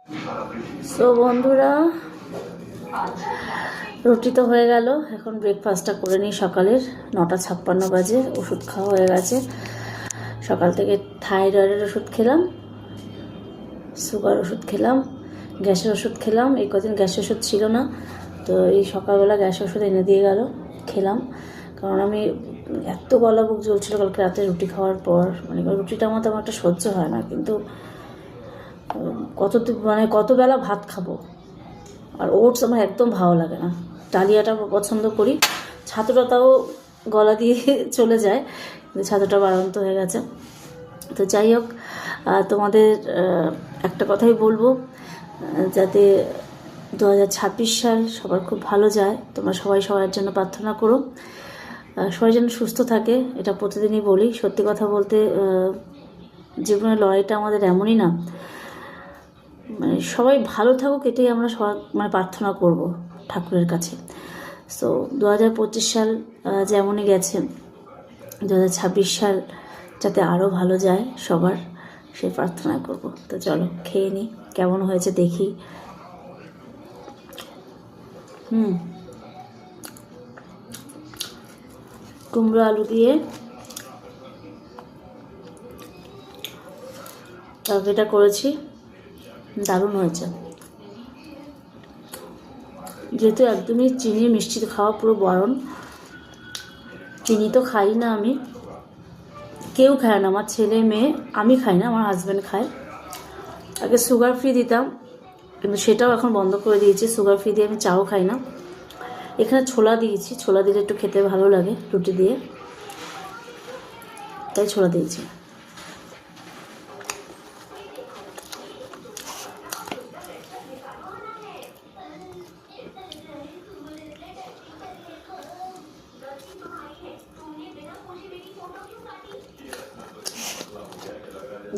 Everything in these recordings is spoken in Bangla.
সো বন্ধুরা, রুটি তো হয়ে গেল। এখন ব্রেকফাস্টটা করে নিই। সকালের 9:56 বাজে। ওষুধ খাওয়া হয়ে গেছে। সকাল থেকে থাইরয়েডের ওষুধ খেলাম, সুগার ওষুধ খেলাম, গ্যাসের ওষুধ খেলাম। এই কদিন গ্যাসের ওষুধ ছিল না, তো এই সকালবেলা গ্যাসের ওষুধ এনে দিয়ে গেল, খেলাম। কারণ আমি এত গলা বুক জ্বলছিল কালকে রাতে রুটি খাওয়ার পর। মানে রুটিটা আমার তেমন একটা সহ্য হয় না, কিন্তু কত বেলা ভাত খাবো। আর ওটস আমার একদম ভালো লাগে না। ডালিয়াটা পছন্দ করি, ছাতুটাও গলা দিয়ে চলে যায়, কিন্তু ছাতুটা বাড়ন্ত হয়ে গেছে। তো যাই হোক, তোমাদের একটা কথাই বলবো, যাতে 2026 সাল সবার খুব ভালো যায়। তোমরা সবাই সবার জন্য প্রার্থনা করো, সবাই যেন সুস্থ থাকে। এটা প্রতিদিনই বলি। সত্যি কথা বলতে, জীবনের লড়াইটা আমাদের এমনই না, মানে সবাই ভালো থাকুক, এটাই আমরা সবাই প্রার্থনা করব ঠাকুরের কাছে। সো 2025 সাল যেমনই গেছে, 2026 সাল যাতে আরও ভালো যায় সবার, সেই প্রার্থনা করব। তো চলো খেয়ে নিই, কেমন হয়েছে দেখি। কুমড়ো আলু দিয়ে তরকারিটা করেছি, দারুণ হয়েছে। যেহেতু একদমই চিনি মিষ্টি খাওয়া পুরো বারণ, চিনি তো খাই না আমি, কেউ খায় না, আমার ছেলে মেয়ে। আমি খাই না, আমার হাজব্যান্ড খায়। আগে সুগার ফ্রি দিতাম, কিন্তু সেটাও এখন বন্ধ করে দিয়েছি। সুগার ফ্রি দিয়ে আমি চাও খাই না। এখানে ছোলা দিয়েছি, ছোলা দিলে একটু খেতে ভালো লাগে রুটি দিয়ে, তাই ছোলা দিয়েছি।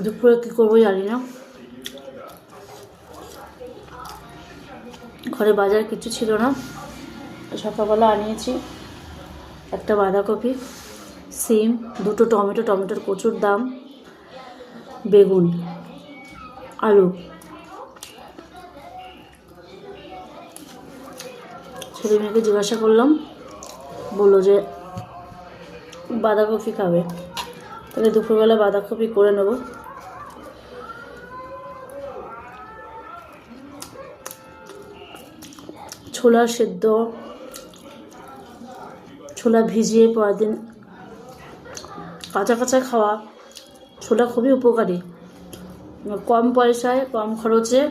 দুপুরে কী করবো জানি না, ঘরে বাজার কিছু ছিল না। সকালবেলা আনিয়েছি একটা বাঁধাকপি, সিম, 2টো টমেটো, টমেটোর প্রচুর দাম, বেগুন, আলু। ছেলে মেয়েকে জিজ্ঞাসা করলাম, বললো যে বাঁধাকপি খাবে, তাহলে দুপুরবেলা বাঁধাকপি করে নেব। ছোলা সেদ্ধ, ছোলা ভিজিয়ে পরের দিন কাঁচা কাঁচা খাওয়া। ছোলা খুবই উপকারী, কম পয়সায় কম খরচে